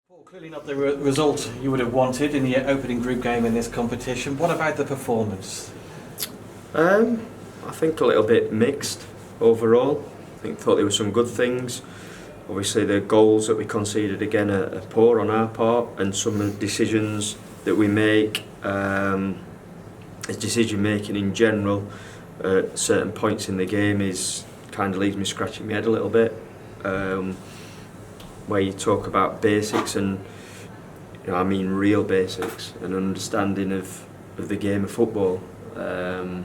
Paul, clearly not the result you would have wanted in the opening group game in this competition. What about the performance? I think a little bit mixed overall. Thought there were some good things. Obviously the goals that we conceded again are poor on our part, and some of the decisions that we make, decision making in general at certain points in the game is kind of leaves me scratching my head a little bit. Where you talk about basics and I mean real basics and understanding of the game of football. A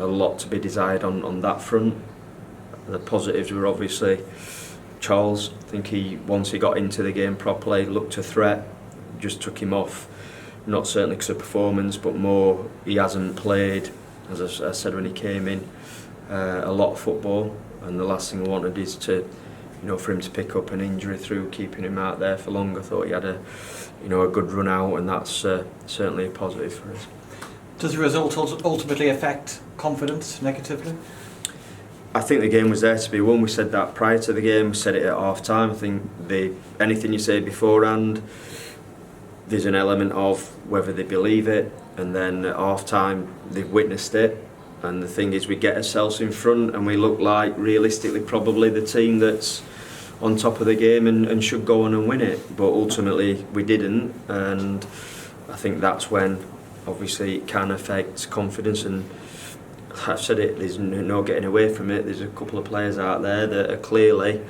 lot to be desired on that front. The positives were obviously Charles. I think once he got into the game properly, looked a threat, just took him off. Not certainly because of performance, but more he hasn't played, as I said when he came in, a lot of football. And the last thing I wanted is for him to pick up an injury through keeping him out there for long. I thought he had a good run out, and that's certainly a positive for us. Does the result ultimately affect confidence negatively? I think the game was there to be won. We said that prior to the game, we said it at half time. I think anything you say beforehand, there's an element of whether they believe it, and then at half time they've witnessed it. And the thing is, we get ourselves in front and we look like realistically probably the team that's on top of the game and should go on and win it, but ultimately we didn't. And I think that's when obviously it can affect confidence, and I've said it, there's no getting away from it. There's a couple of players out there that are clearly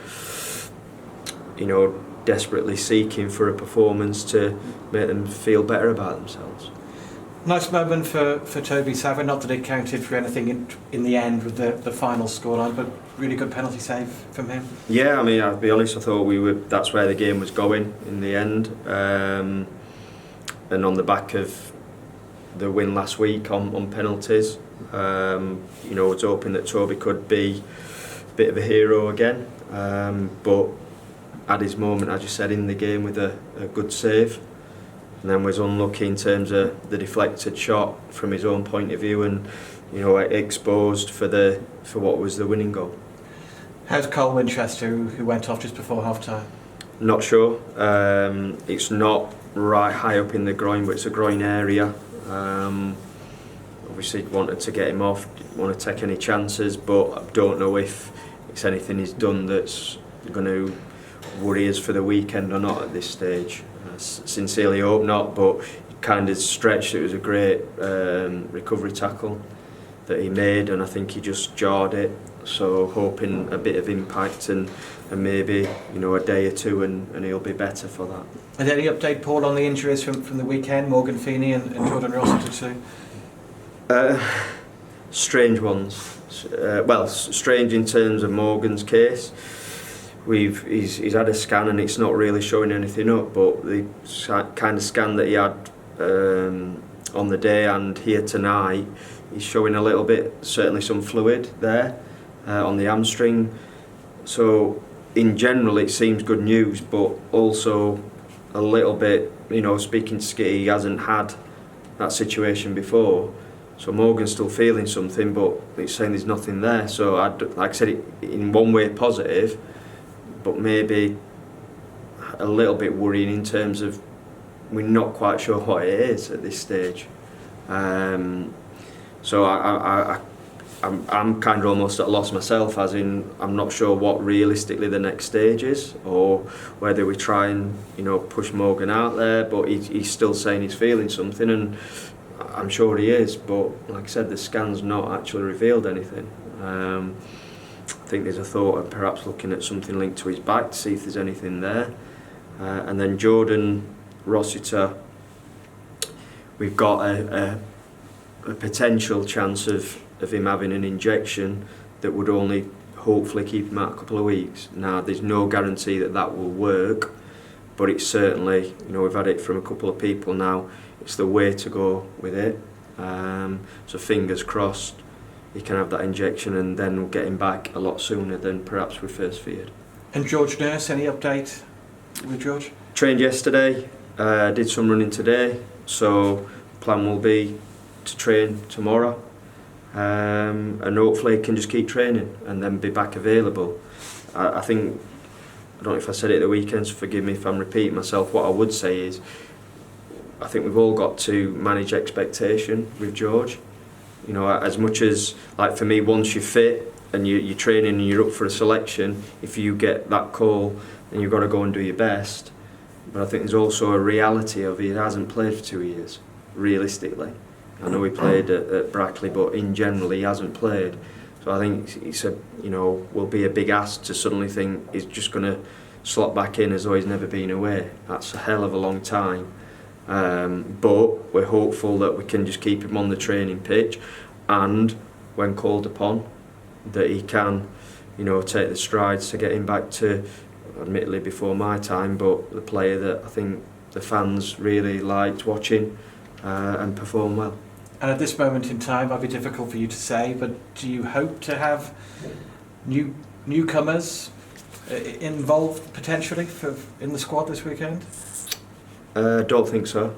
desperately seeking for a performance to make them feel better about themselves. Nice moment for Toby Stephens, not that it counted for anything in the end with the final scoreline, but really good penalty save from him. Yeah, I mean, I'll be honest, I thought that's where the game was going in the end. And on the back of the win last week on penalties, I was hoping that Toby could be a bit of a hero again, but had his moment, as you said, in the game with a good save. And then was unlucky in terms of the deflected shot from his own point of view, and exposed for what was the winning goal. How's Cole Winchester, who went off just before half time? Not sure. It's not right high up in the groin, but it's a groin area. Obviously wanted to get him off, didn't want to take any chances, but I don't know if it's anything he's done that's going to worry us for the weekend or not at this stage. Sincerely hope not, but kind of stretched. It was a great recovery tackle that he made, and I think he just jarred it. So hoping a bit of impact and maybe a day or two and he'll be better for that. And any update, Paul, on the injuries from the weekend? Morgan Feeney and Jordan Rossiter too? Strange ones. Strange in terms of Morgan's case. He's had a scan and it's not really showing anything up, but the kind of scan that he had on the day and here tonight, he's showing a little bit, certainly some fluid there on the hamstring. So in general it seems good news, but also a little bit, speaking to Skitty, he hasn't had that situation before. So Morgan's still feeling something, but it's saying there's nothing there. So like I said, in one way positive, but maybe a little bit worrying in terms of we're not quite sure what it is at this stage. So I'm kind of almost at a loss myself, as in I'm not sure what realistically the next stage is, or whether we try and push Morgan out there, but he's still saying he's feeling something, and I'm sure he is, but like I said, the scan's not actually revealed anything. I think there's a thought of perhaps looking at something linked to his back to see if there's anything there. And then Jordan Rossiter, we've got a potential chance of him having an injection that would only hopefully keep him out a couple of weeks. Now, there's no guarantee that will work, but it's certainly, we've had it from a couple of people now, it's the way to go with it. So fingers crossed he can have that injection, and then we'll get him back a lot sooner than perhaps we first feared. And George Nurse, any update with George? Trained yesterday, did some running today, so plan will be to train tomorrow, and hopefully he can just keep training and then be back available. I think don't know if I said it at the weekend, so forgive me if I'm repeating myself. What I would say is, I think we've all got to manage expectation with George. You know, as much as, like for me, once you're fit and you're training and you're up for a selection, if you get that call, then you've got to go and do your best. But I think there's also a reality of he hasn't played for 2 years, realistically. I know he played at Brackley, but in general he hasn't played. So I think it's will be a big ask to suddenly think he's just going to slot back in as though he's never been away. That's a hell of a long time. But we're hopeful that we can just keep him on the training pitch, and when called upon, that he can, take the strides to get him back to, admittedly before my time, but the player that I think the fans really liked watching and perform well. And at this moment in time, might be difficult for you to say, but do you hope to have newcomers involved potentially in the squad this weekend? Don't think so.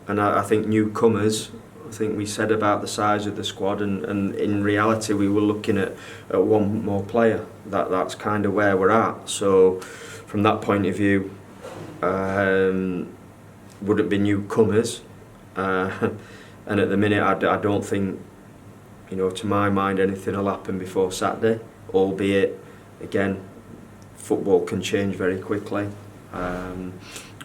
And I think newcomers, I think we said about the size of the squad, and in reality we were looking at one more player. That's kind of where we're at. So from that point of view, wouldn't be newcomers. And at the minute I don't think, to my mind, anything will happen before Saturday, albeit, again, football can change very quickly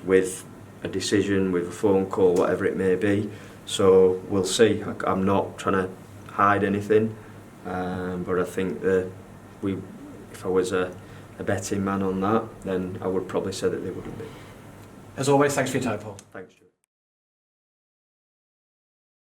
with a decision, with a phone call, whatever it may be. So we'll see. I'm not trying to hide anything, but I think that if I was a betting man on that, then I would probably say that they wouldn't be. As always, thanks for your time, Paul. Thanks.